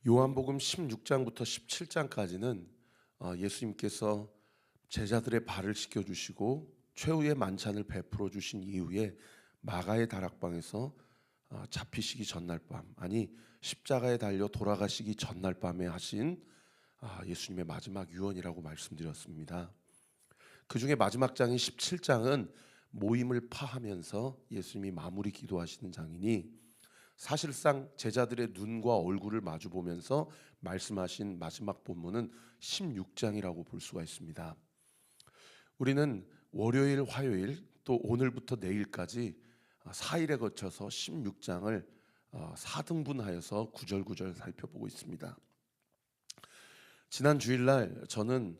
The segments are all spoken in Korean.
요한복음 16장부터 17장까지는 예수님께서 제자들의 발을 씻겨주시고 최후의 만찬을 베풀어 주신 이후에 마가의 다락방에서 잡히시기 전날 밤, 아니 십자가에 달려 돌아가시기 전날 밤에 하신 예수님의 마지막 유언이라고 말씀드렸습니다. 그 중에 마지막 장인 17장은 모임을 파하면서 예수님이 마무리 기도하시는 장이니 사실상 제자들의 눈과 얼굴을 마주 보면서 말씀하신 마지막 본문은 16장이라고 볼 수가 있습니다. 우리는 월요일, 화요일 또 오늘부터 내일까지 4일에 거쳐서 16장을 4등분하여서 구절구절 살펴보고 있습니다. 지난 주일날 저는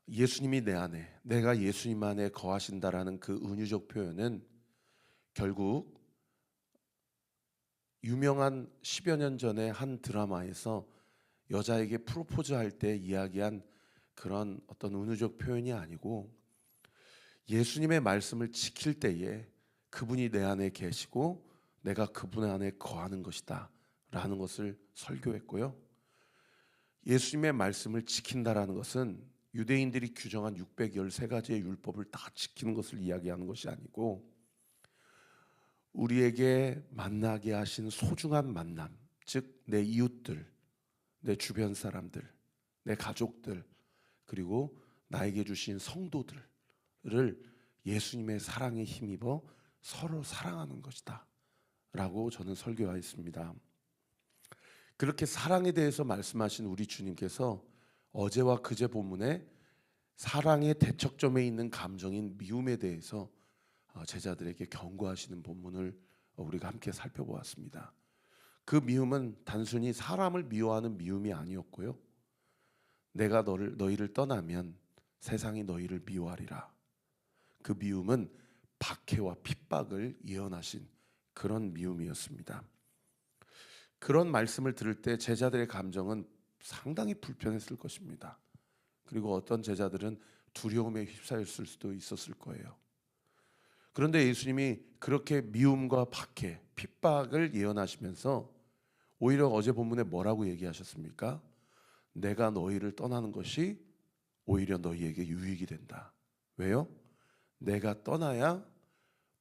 예수님이 내 안에, 내가 예수님 안에 거하신다라는 그 은유적 표현은 결국 유명한 10여 년 전에 한 드라마에서 여자에게 프로포즈할 때 이야기한 그런 어떤 은유적 표현이 아니고 예수님의 말씀을 지킬 때에 그분이 내 안에 계시고 내가 그분 안에 거하는 것이다 라는 것을 설교했고요. 예수님의 말씀을 지킨다라는 것은 유대인들이 규정한 613가지의 율법을 다 지키는 것을 이야기하는 것이 아니고 우리에게 만나게 하신 소중한 만남, 즉 내 이웃들, 내 주변 사람들, 내 가족들, 그리고 나에게 주신 성도들을 예수님의 사랑에 힘입어 서로 사랑하는 것이다 라고 저는 설교하였습니다. 그렇게 사랑에 대해서 말씀하신 우리 주님께서 어제와 그제 본문에 사랑의 대척점에 있는 감정인 미움에 대해서 제자들에게 경고하시는 본문을 우리가 함께 살펴보았습니다. 그 미움은 단순히 사람을 미워하는 미움이 아니었고요. 내가 너희를 떠나면 세상이 너희를 미워하리라. 그 미움은 박해와 핍박을 예언하신 그런 미움이었습니다. 그런 말씀을 들을 때 제자들의 감정은 상당히 불편했을 것입니다. 그리고 어떤 제자들은 두려움에 휩싸였을 수도 있었을 거예요. 그런데 예수님이 그렇게 미움과 박해, 핍박을 예언하시면서 오히려 어제 본문에 뭐라고 얘기하셨습니까? 내가 너희를 떠나는 것이 오히려 너희에게 유익이 된다. 왜요? 내가 떠나야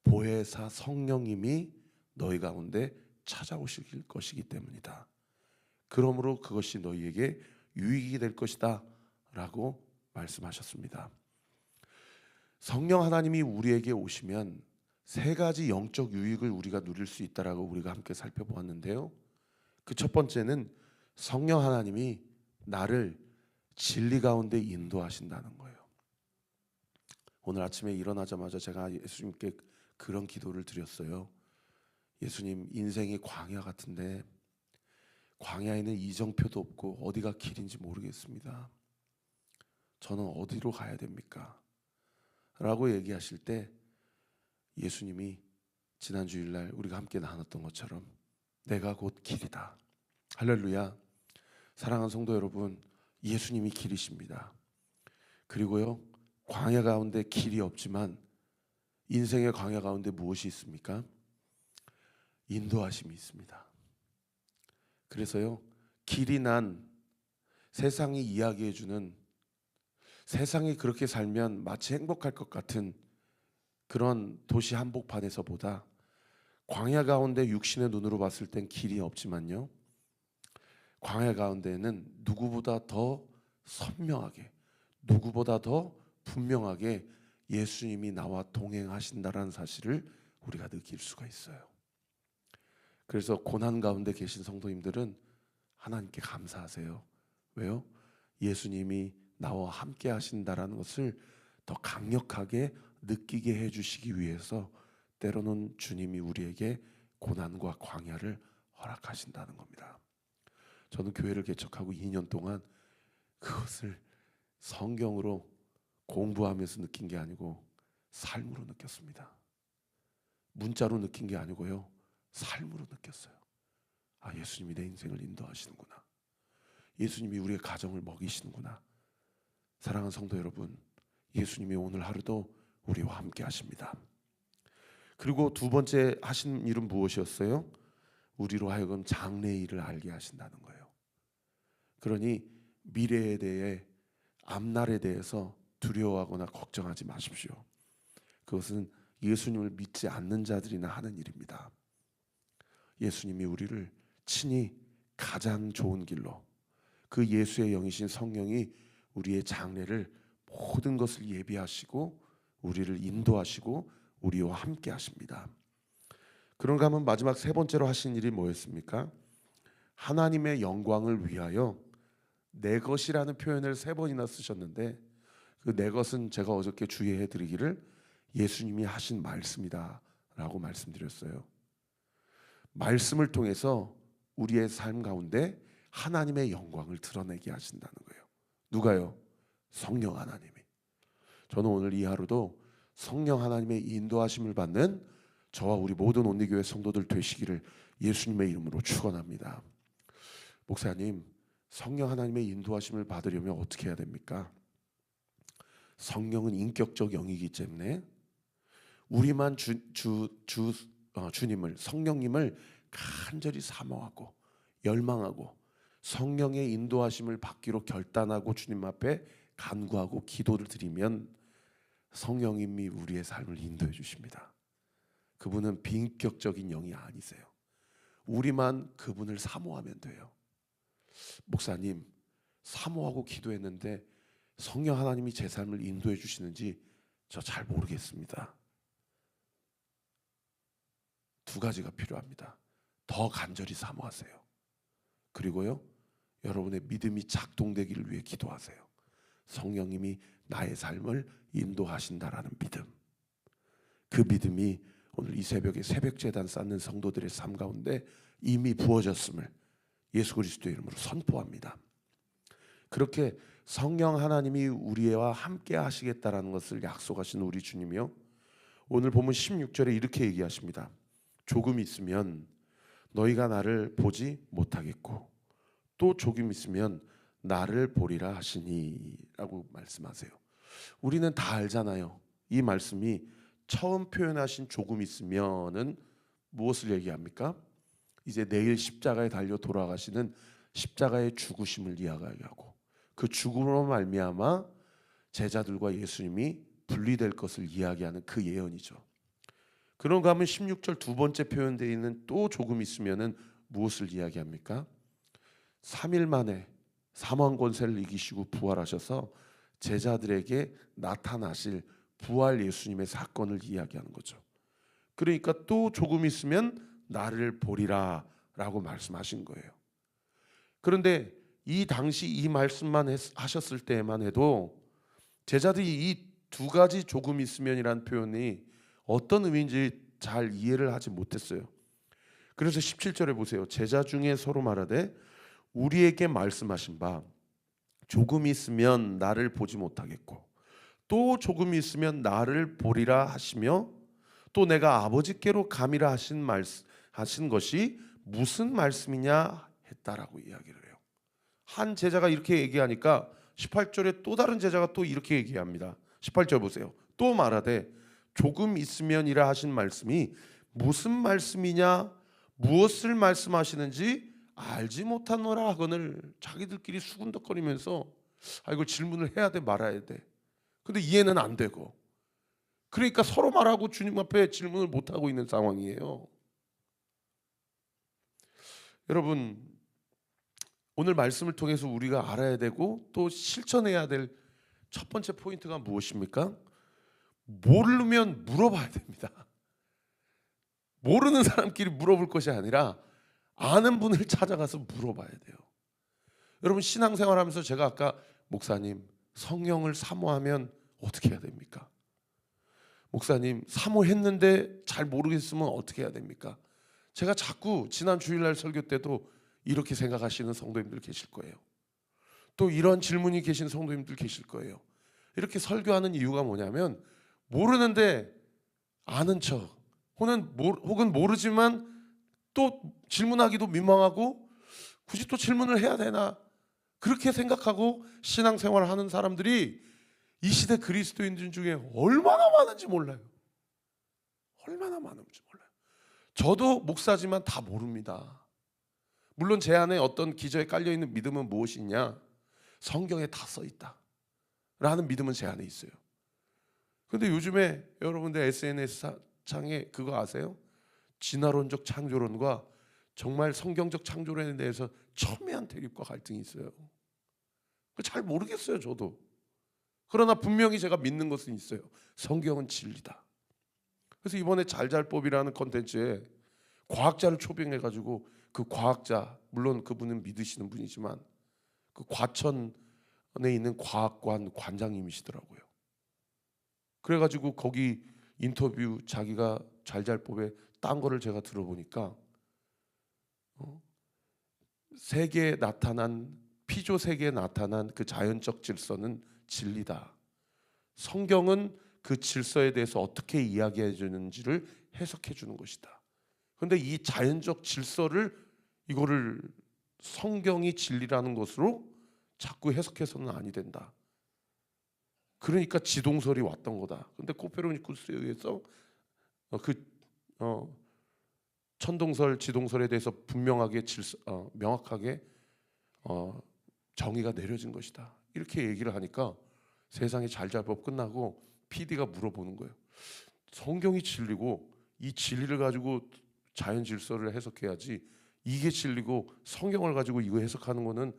보혜사 성령님이 너희 가운데 찾아오실 것이기 때문이다. 그러므로 그것이 너희에게 유익이 될 것이다 라고 말씀하셨습니다. 성령 하나님이 우리에게 오시면 세 가지 영적 유익을 우리가 누릴 수 있다라고 우리가 함께 살펴보았는데요. 그 첫 번째는 성령 하나님이 나를 진리 가운데 인도하신다는 거예요. 오늘 아침에 일어나자마자 제가 예수님께 그런 기도를 드렸어요. 예수님, 인생이 광야 같은데 광야에는 이정표도 없고 어디가 길인지 모르겠습니다. 저는 어디로 가야 됩니까? 라고 얘기하실 때 예수님이 지난 주일날 우리가 함께 나눴던 것처럼 내가 곧 길이다. 할렐루야. 사랑하는 성도 여러분, 예수님이 길이십니다. 그리고요, 광야 가운데 길이 없지만 인생의 광야 가운데 무엇이 있습니까? 인도하심이 있습니다. 그래서요, 길이 난 세상이 이야기해주는, 세상이 그렇게 살면 마치 행복할 것 같은 그런 도시 한복판에서보다 광야 가운데 육신의 눈으로 봤을 땐 길이 없지만요, 광야 가운데에는 누구보다 더 선명하게, 누구보다 더 분명하게 예수님이 나와 동행하신다라는 사실을 우리가 느낄 수가 있어요. 그래서 고난 가운데 계신 성도님들은 하나님께 감사하세요. 왜요? 예수님이 나와 함께 하신다라는 것을 더 강력하게 느끼게 해주시기 위해서 때로는 주님이 우리에게 고난과 광야를 허락하신다는 겁니다. 저는 교회를 개척하고 2년 동안 그것을 성경으로 공부하면서 느낀 게 아니고 삶으로 느꼈습니다. 문자로 느낀 게 아니고요, 삶으로 느꼈어요. 예수님이 내 인생을 인도하시는구나. 예수님이 우리의 가정을 먹이시는구나. 사랑하는 성도 여러분, 예수님이 오늘 하루도 우리와 함께 하십니다. 그리고 두 번째 하신 일은 무엇이었어요? 우리로 하여금 장래일을 알게 하신다는 거예요. 그러니 미래에 대해, 앞날에 대해서 두려워하거나 걱정하지 마십시오. 그것은 예수님을 믿지 않는 자들이나 하는 일입니다. 예수님이 우리를 친히 가장 좋은 길로, 그 예수의 영이신 성령이 우리의 장래를, 모든 것을 예비하시고 우리를 인도하시고 우리와 함께 하십니다. 그런가 하면 마지막 세 번째로 하신 일이 뭐였습니까? 하나님의 영광을 위하여 내 것이라는 표현을 세 번이나 쓰셨는데, 그 내 것은 제가 어저께 주의해 드리기를 예수님이 하신 말씀이다 라고 말씀드렸어요. 말씀을 통해서 우리의 삶 가운데 하나님의 영광을 드러내게 하신다는 거예요. 누가요? 성령 하나님이. 저는 오늘 이 하루도 성령 하나님의 인도하심을 받는 저와 우리 모든 온리교회 성도들 되시기를 예수님의 이름으로 축원합니다. 목사님, 성령 하나님의 인도하심을 받으려면 어떻게 해야 됩니까? 성령은 인격적 영이기 때문에 우리만 주님을, 성령님을 간절히 사모하고 열망하고 성령의 인도하심을 받기로 결단하고 주님 앞에 간구하고 기도를 드리면 성령님이 우리의 삶을 인도해 주십니다. 그분은 비인격적인 영이 아니세요. 우리만 그분을 사모하면 돼요. 목사님, 사모하고 기도했는데 성령 하나님이 제 삶을 인도해 주시는지 저 잘 모르겠습니다. 두 가지가 필요합니다. 더 간절히 사모하세요. 그리고요, 여러분의 믿음이 작동되기를 위해 기도하세요. 성령님이 나의 삶을 인도하신다라는 믿음. 그 믿음이 오늘 이 새벽에 새벽제단 쌓는 성도들의 삶 가운데 이미 부어졌음을 예수 그리스도의 이름으로 선포합니다. 그렇게 성령 하나님이 우리와 함께 하시겠다라는 것을 약속하신 우리 주님이요, 오늘 보면 16절에 이렇게 얘기하십니다. 조금 있으면 너희가 나를 보지 못하겠고 또 조금 있으면 나를 보리라 하시니 라고 말씀하세요. 우리는 다 알잖아요. 이 말씀이 처음 표현하신 조금 있으면은 무엇을 얘기합니까? 이제 내일 십자가에 달려 돌아가시는 십자가의 죽으심을 이야기하고 그 죽음으로 말미암아 제자들과 예수님이 분리될 것을 이야기하는 그 예언이죠. 그런가 하면 16절 두 번째 표현되어 있는 또 조금 있으면은 무엇을 이야기합니까? 3일 만에 사망 권세를 이기시고 부활하셔서 제자들에게 나타나실 부활 예수님의 사건을 이야기하는 거죠. 그러니까 또 조금 있으면 나를 보리라 라고 말씀하신 거예요. 그런데 이 당시 이 말씀만 하셨을 때만 해도 제자들이 이 두 가지 조금 있으면이라는 표현이 어떤 의미인지 잘 이해를 하지 못했어요. 그래서 17절에 보세요. 제자 중에 서로 말하되 우리에게 말씀하신 바 조금 있으면 나를 보지 못하겠고 또 조금 있으면 나를 보리라 하시며 또 내가 아버지께로 감이라 하신 것이 무슨 말씀이냐 했다라고 이야기를 해요. 한 제자가 이렇게 얘기하니까 18절에 또 다른 제자가 또 이렇게 얘기합니다. 18절 보세요. 또 말하되 조금 있으면이라 하신 말씀이 무슨 말씀이냐, 무엇을 말씀하시는지 알지 못하노라 하거늘 자기들끼리 수군덕거리면서 이걸 질문을 해야 돼 말아야 돼. 근데 이해는 안 되고, 그러니까 서로 말하고 주님 앞에 질문을 못 하고 있는 상황이에요. 여러분, 오늘 말씀을 통해서 우리가 알아야 되고 또 실천해야 될 첫 번째 포인트가 무엇입니까? 모르면 물어봐야 됩니다. 모르는 사람끼리 물어볼 것이 아니라 아는 분을 찾아가서 물어봐야 돼요. 여러분, 신앙생활하면서 제가 아까 목사님 성령을 사모하면 어떻게 해야 됩니까? 목사님 사모했는데 잘 모르겠으면 어떻게 해야 됩니까? 제가 자꾸 지난 주일날 설교 때도 이렇게 생각하시는 성도님들 계실 거예요. 또 이런 질문이 계신 성도님들 계실 거예요. 이렇게 설교하는 이유가 뭐냐면 모르는데 아는 척 혹은 모르지만 또 질문하기도 민망하고 굳이 또 질문을 해야 되나 그렇게 생각하고 신앙생활을 하는 사람들이 이 시대 그리스도인들 중에 얼마나 많은지 몰라요. 얼마나 많은지 몰라요. 저도 목사지만 다 모릅니다. 물론 제 안에 어떤 기저에 깔려 있는 믿음은 무엇이냐? 성경에 다 써 있다 라는 믿음은 제 안에 있어요. 근데 요즘에 여러분들 SNS 창에 그거 아세요? 진화론적 창조론과 정말 성경적 창조론에 대해서 첨예한 대립과 갈등이 있어요. 잘 모르겠어요, 저도. 그러나 분명히 제가 믿는 것은 있어요. 성경은 진리다. 그래서 이번에 잘잘법이라는 컨텐츠에 과학자를 초빙해가지고 그 과학자, 물론 그분은 믿으시는 분이지만 그 과천에 있는 과학관 관장님이시더라고요. 그래가지고 거기 인터뷰 자기가 잘잘법에 딴 거를 제가 들어보니까 세계에 나타난 피조 세계에 나타난 그 자연적 질서는 진리다. 성경은 그 질서에 대해서 어떻게 이야기해 주는지를 해석해 주는 것이다. 그런데 이 자연적 질서를 이거를 성경이 진리라는 것으로 자꾸 해석해서는 아니 된다. 그러니까 지동설이 왔던 거다. 근데 코페르니쿠스에 의해서 천동설, 지동설에 대해서 분명하게 명확하게 정의가 내려진 것이다. 이렇게 얘기를 하니까 세상에 잘잘법 끝나고 PD가 물어보는 거예요. 성경이 진리고 이 진리를 가지고 자연 질서를 해석해야지 이게 진리고 성경을 가지고 이거 해석하는 거는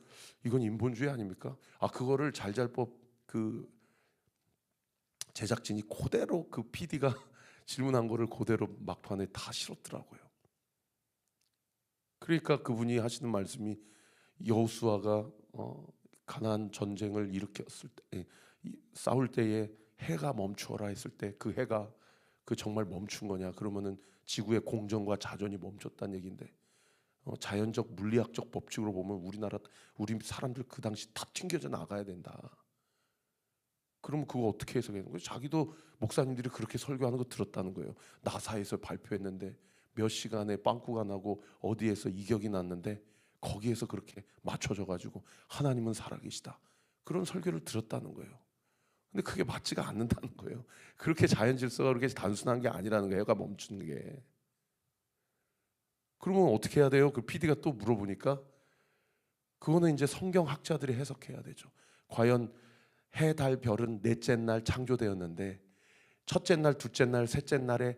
이건 인본주의 아닙니까? 그거를 잘잘법 그 제작진이 그대로 그 PD가 질문한 거를 그대로 막판에 다 실었더라고요. 그러니까 그분이 하시는 말씀이 여호수아가 가나안 전쟁을 일으켰을 때 싸울 때에 해가 멈추어라 했을 때 그 해가 그 정말 멈춘 거냐? 그러면은 지구의 공정과 자존이 멈췄다는 얘기인데 자연적 물리학적 법칙으로 보면 우리 사람들 그 당시 다 튕겨져 나가야 된다. 그러면 그거 어떻게 해석하는 거예요? 자기도 목사님들이 그렇게 설교하는 거 들었다는 거예요. 나사에서 발표했는데 몇 시간에 빵꾸가 나고 어디에서 이격이 났는데 거기에서 그렇게 맞춰져 가지고 하나님은 살아계시다. 그런 설교를 들었다는 거예요. 근데 그게 맞지가 않는다는 거예요. 그렇게 자연 질서가 그렇게 단순한 게 아니라는 거예요. 해가 멈추는 게. 그러면 어떻게 해야 돼요? 그 PD가 또 물어보니까 그거는 이제 성경 학자들이 해석해야 되죠. 과연 해, 달, 별은 넷째 날 창조되었는데 첫째 날, 둘째 날, 셋째 날에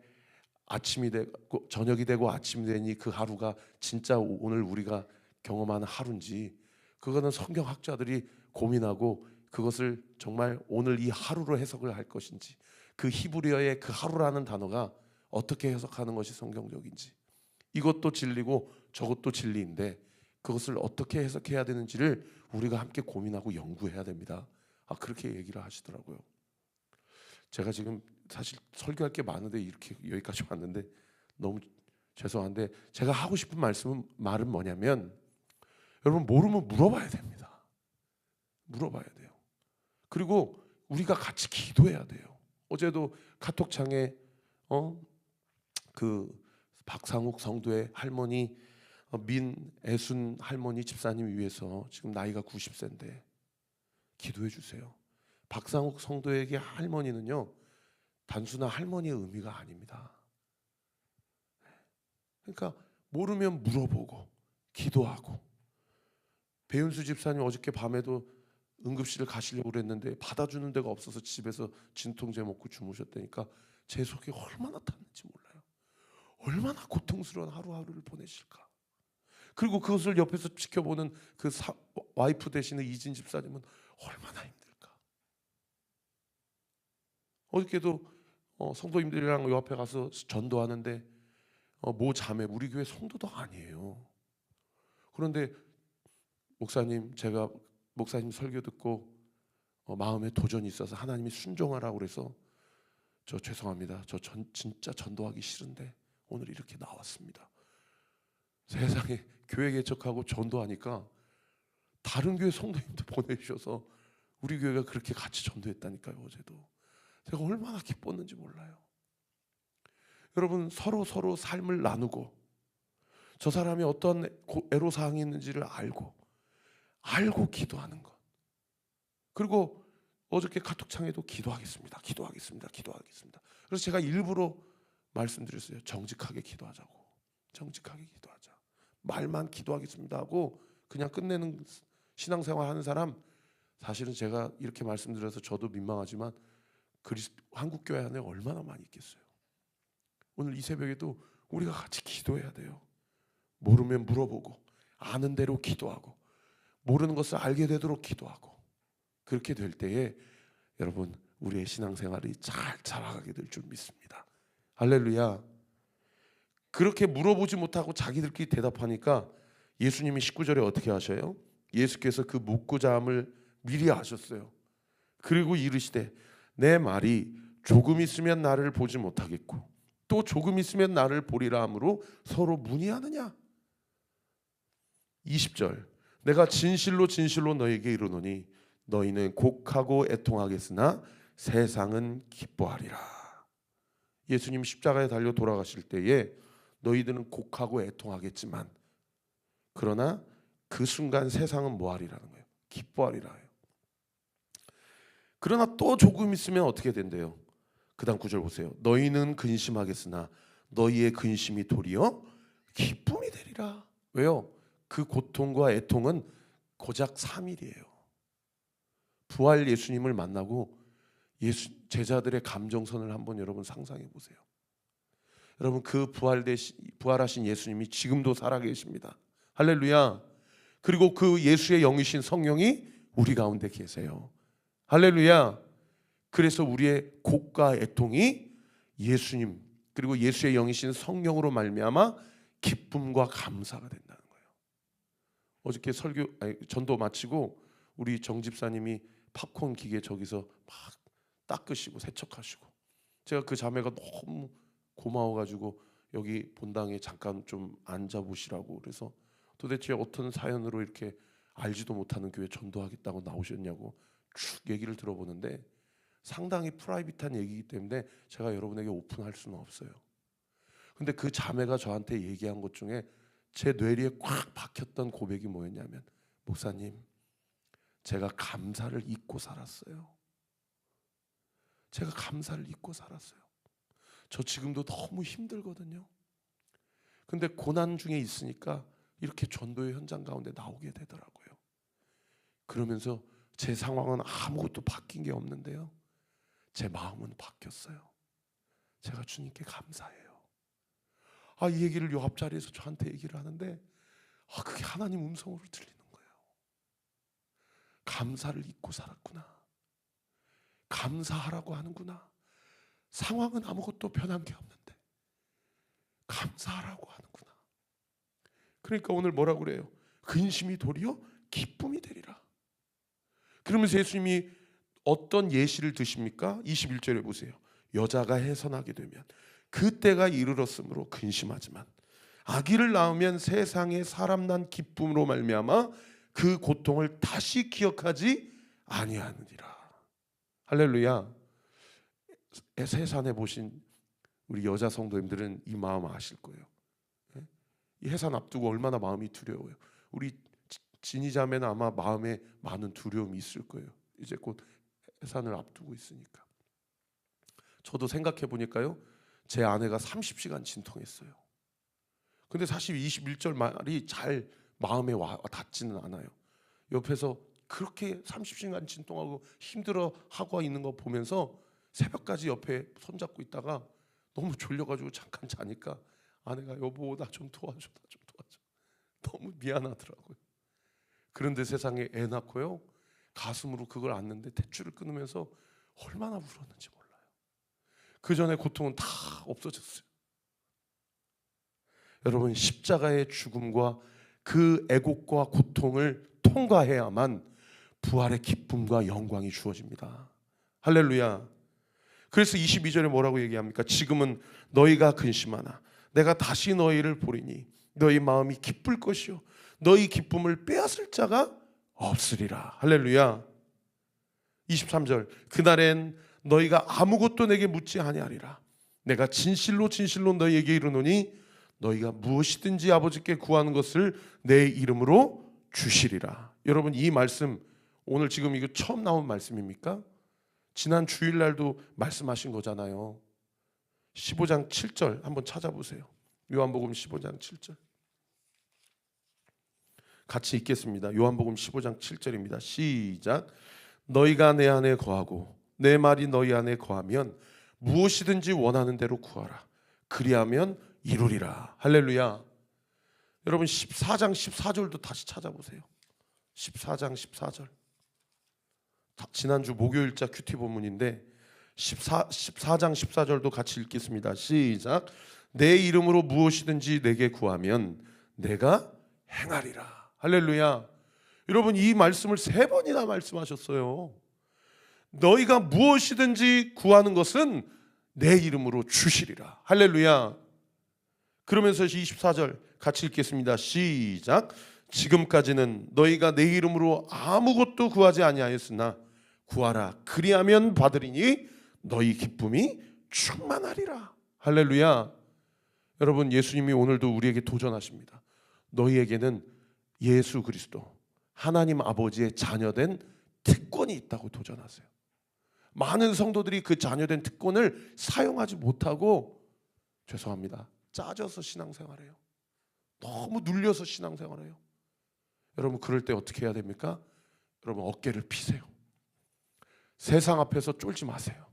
아침이 되고 저녁이 되고 아침이 되니 그 하루가 진짜 오늘 우리가 경험하는 하루인지 그거는 성경 학자들이 고민하고 그것을 정말 오늘 이 하루로 해석을 할 것인지 그 히브리어의 그 하루라는 단어가 어떻게 해석하는 것이 성경적인지 이것도 진리고 저것도 진리인데 그것을 어떻게 해석해야 되는지를 우리가 함께 고민하고 연구해야 됩니다. 그렇게 얘기를 하시더라고요. 제가 지금 사실 설교할 게 많은데 이렇게 여기까지 왔는데 너무 죄송한데 제가 하고 싶은 말은 뭐냐면 여러분 모르면 물어봐야 됩니다. 물어봐야 돼요. 그리고 우리가 같이 기도해야 돼요. 어제도 카톡창에 그 박상욱 성도의 할머니 민애순 할머니 집사님 위해서 지금 나이가 90세인데 기도해 주세요. 박상욱 성도에게 할머니는요 단순한 할머니의 의미가 아닙니다. 그러니까 모르면 물어보고 기도하고 배윤수 집사님 어저께 밤에도 응급실을 가시려고 그랬는데 받아주는 데가 없어서 집에서 진통제 먹고 주무셨다니까 제 속이 얼마나 탔는지 몰라요. 얼마나 고통스러운 하루하루를 보내실까. 그리고 그것을 옆에서 지켜보는 그 와이프 되시는 이진 집사님은 얼마나 힘들까. 어저께도 성도님들이랑 옆에 가서 전도하는데 모 자매 우리 교회 성도도 아니에요. 그런데 목사님 제가 목사님 설교 듣고 마음에 도전이 있어서 하나님이 순종하라고 그래서 저 죄송합니다. 진짜 전도하기 싫은데 오늘 이렇게 나왔습니다. 세상에 교회 개척하고 전도하니까 다른 교회 성도님도 보내주셔서 우리 교회가 그렇게 같이 전도했다니까요. 어제도 제가 얼마나 기뻤는지 몰라요. 여러분 서로 삶을 나누고 저 사람이 어떤 애로사항이 있는지를 알고 기도하는 것. 그리고 어저께 카톡창에도 기도하겠습니다. 그래서 제가 일부러 말씀드렸어요. 정직하게 기도하자고. 정직하게 기도하자. 말만 기도하겠습니다 하고 그냥 끝내는 신앙생활 하는 사람, 사실은 제가 이렇게 말씀드려서 저도 민망하지만 한국 교회 안에 얼마나 많이 있겠어요. 오늘 이 새벽에도 우리가 같이 기도해야 돼요. 모르면 물어보고, 아는 대로 기도하고, 모르는 것을 알게 되도록 기도하고, 그렇게 될 때에 여러분 우리의 신앙생활이 잘 자라가게 될 줄 믿습니다. 할렐루야. 그렇게 물어보지 못하고 자기들끼리 대답하니까 예수님이 19절에 어떻게 하셔요? 예수께서 그 묻고자 함을 미리 아셨어요. 그리고 이르시되 내 말이 조금 있으면 나를 보지 못하겠고 또 조금 있으면 나를 보리라 하므로 서로 문의하느냐. 20절 내가 진실로 진실로 너에게 이르노니 너희는 곡하고 애통하겠으나 세상은 기뻐하리라. 예수님 십자가에 달려 돌아가실 때에 너희들은 곡하고 애통하겠지만 그러나 그 순간 세상은 뭐하리라는 거예요? 기뻐하리라 해요. 그러나 또 조금 있으면 어떻게 된대요? 그 다음 9절 보세요. 너희는 근심하겠으나 너희의 근심이 도리어 기쁨이 되리라. 왜요? 그 고통과 애통은 고작 3일이에요. 부활 예수님을 만나고 제자들의 감정선을 한번 여러분 상상해 보세요. 여러분 그 부활하신 예수님이 지금도 살아계십니다. 할렐루야. 그리고 그 예수의 영이신 성령이 우리 가운데 계세요. 할렐루야. 그래서 우리의 곡과 애통이 예수님 그리고 예수의 영이신 성령으로 말미암아 기쁨과 감사가 된다는 거예요. 어저께 전도 마치고 우리 정 집사님이 팝콘 기계 저기서 막 닦으시고 세척하시고, 제가 그 자매가 너무 고마워가지고 여기 본당에 잠깐 좀 앉아보시라고 그래서 도대체 어떤 사연으로 이렇게 알지도 못하는 교회 전도하겠다고 나오셨냐고 쭉 얘기를 들어보는데 상당히 프라이빗한 얘기이기 때문에 제가 여러분에게 오픈할 수는 없어요. 근데 그 자매가 저한테 얘기한 것 중에 제 뇌리에 꽉 박혔던 고백이 뭐였냐면, 목사님, 제가 감사를 잊고 살았어요. 제가 감사를 잊고 살았어요. 저 지금도 너무 힘들거든요. 근데 고난 중에 있으니까 이렇게 전도의 현장 가운데 나오게 되더라고요. 그러면서 제 상황은 아무것도 바뀐 게 없는데요, 제 마음은 바뀌었어요. 제가 주님께 감사해요. 이 얘기를 요 앞자리에서 저한테 얘기를 하는데 그게 하나님 음성으로 들리는 거예요. 감사를 잊고 살았구나. 감사하라고 하는구나. 상황은 아무것도 변한 게 없는데 감사하라고 하는구나. 그러니까 오늘 뭐라고 그래요? 근심이 도리어 기쁨이 되리라. 그러면서 예수님이 어떤 예시를 드십니까? 21절에 보세요. 여자가 해산하게 되면 그때가 이르렀으므로 근심하지만 아기를 낳으면 세상에 사람 난 기쁨으로 말미암아 그 고통을 다시 기억하지 아니하느니라. 할렐루야. 해산해 보신 우리 여자 성도님들은 이 마음 아실 거예요. 이 해산 앞두고 얼마나 마음이 두려워요. 우리 진희 자매는 아마 마음에 많은 두려움이 있을 거예요. 이제 곧 해산을 앞두고 있으니까. 저도 생각해 보니까요, 제 아내가 30시간 진통했어요. 근데 사실 21절 말이 잘 마음에 닿지는 않아요. 옆에서 그렇게 30시간 진통하고 힘들어하고 있는 거 보면서 새벽까지 옆에 손잡고 있다가 너무 졸려가지고 잠깐 자니까 아내가 여보 나 좀 도와줘, 나 좀 도와줘. 너무 미안하더라고요. 그런데 세상에 애 낳고요, 가슴으로 그걸 안는데 탯줄을 끊으면서 얼마나 울었는지 몰라요. 그 전에 고통은 다 없어졌어요. 여러분, 십자가의 죽음과 그 애곡과 고통을 통과해야만 부활의 기쁨과 영광이 주어집니다. 할렐루야. 그래서 22절에 뭐라고 얘기합니까? 지금은 너희가 근심하나 내가 다시 너희를 보리니 너희 마음이 기쁠 것이요 너희 기쁨을 빼앗을 자가 없으리라. 할렐루야. 23절 그날엔 너희가 아무것도 내게 묻지 아니하리라. 내가 진실로 진실로 너희에게 이르노니 너희가 무엇이든지 아버지께 구하는 것을 내 이름으로 주시리라. 여러분, 이 말씀 오늘 지금 이거 처음 나온 말씀입니까? 지난 주일날도 말씀하신 거잖아요. 15장 7절 한번 찾아보세요. 요한복음 15장 7절. 같이 읽겠습니다. 요한복음 15장 7절입니다. 시작. 너희가 내 안에 거하고 내 말이 너희 안에 거하면 무엇이든지 원하는 대로 구하라. 그리하면 이루리라. 할렐루야. 여러분 14장 14절도 다시 찾아보세요. 14장 14절. 지난주 목요일자 큐티 본문인데 14장 14절도 같이 읽겠습니다. 시작. 내 이름으로 무엇이든지 내게 구하면 내가 행하리라. 할렐루야. 여러분 이 말씀을 3번이나 말씀하셨어요. 너희가 무엇이든지 구하는 것은 내 이름으로 주시리라. 할렐루야. 그러면서 24절 같이 읽겠습니다. 시작. 지금까지는 너희가 내 이름으로 아무것도 구하지 아니하였으나 구하라. 그리하면 받으리니 너희 기쁨이 충만하리라. 할렐루야. 여러분 예수님이 오늘도 우리에게 도전하십니다. 너희에게는 예수 그리스도 하나님 아버지의 자녀된 특권이 있다고 도전하세요. 많은 성도들이 그 자녀된 특권을 사용하지 못하고 죄송합니다. 짜져서 신앙생활해요. 너무 눌려서 신앙생활해요. 여러분 그럴 때 어떻게 해야 됩니까? 여러분 어깨를 피세요. 세상 앞에서 쫄지 마세요.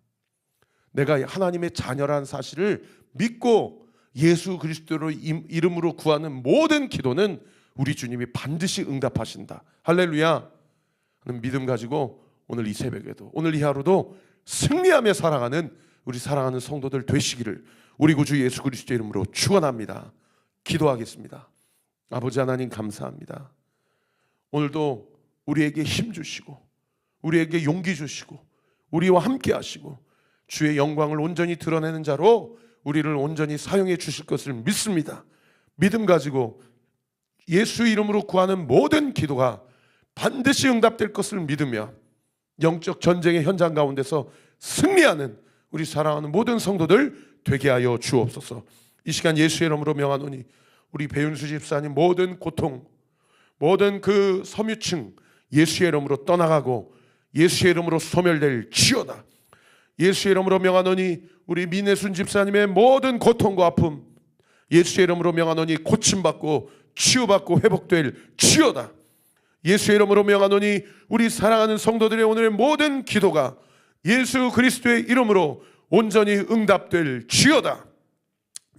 내가 하나님의 자녀라는 사실을 믿고 예수 그리스도로 이름으로 구하는 모든 기도는 우리 주님이 반드시 응답하신다. 할렐루야. 하는 믿음 가지고 오늘 이 새벽에도 오늘 이 하루도 승리하며 살아가는 우리 사랑하는 성도들 되시기를 우리 구주 예수 그리스도 이름으로 축원합니다. 기도하겠습니다. 아버지 하나님 감사합니다. 오늘도 우리에게 힘 주시고 우리에게 용기 주시고 우리와 함께 하시고 주의 영광을 온전히 드러내는 자로 우리를 온전히 사용해 주실 것을 믿습니다. 믿음 가지고 예수 이름으로 구하는 모든 기도가 반드시 응답될 것을 믿으며 영적 전쟁의 현장 가운데서 승리하는 우리 사랑하는 모든 성도들 되게 하여 주옵소서. 이 시간 예수의 이름으로 명하노니 우리 배윤수 집사님 모든 고통 모든 그 섬유층 예수의 이름으로 떠나가고 예수의 이름으로 소멸될 지어다. 예수의 이름으로 명하노니 우리 민혜순 집사님의 모든 고통과 아픔 예수의 이름으로 명하노니 고침받고 치유받고 회복될 지어다. 예수의 이름으로 명하노니 우리 사랑하는 성도들의 오늘의 모든 기도가 예수 그리스도의 이름으로 온전히 응답될 지어다.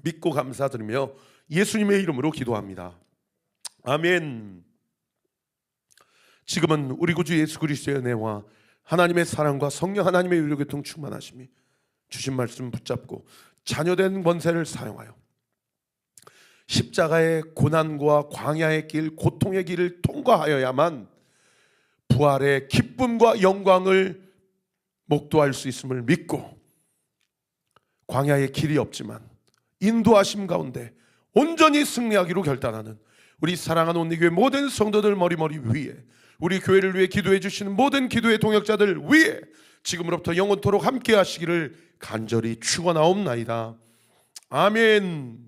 믿고 감사드리며 예수님의 이름으로 기도합니다. 아멘. 지금은 우리 구주 예수 그리스도의 은혜와 하나님의 사랑과 성령 하나님의 위로교통 충만하심이 주신 말씀 붙잡고 자녀된 권세를 사용하여 십자가의 고난과 광야의 길, 고통의 길을 통과하여야만 부활의 기쁨과 영광을 목도할 수 있음을 믿고 광야의 길이 없지만 인도하심 가운데 온전히 승리하기로 결단하는 우리 사랑하는 온리교회 모든 성도들 머리머리 위에 우리 교회를 위해 기도해 주시는 모든 기도의 동역자들 위에 지금으로부터 영원토록 함께 하시기를 간절히 축원하옵나이다. 아멘.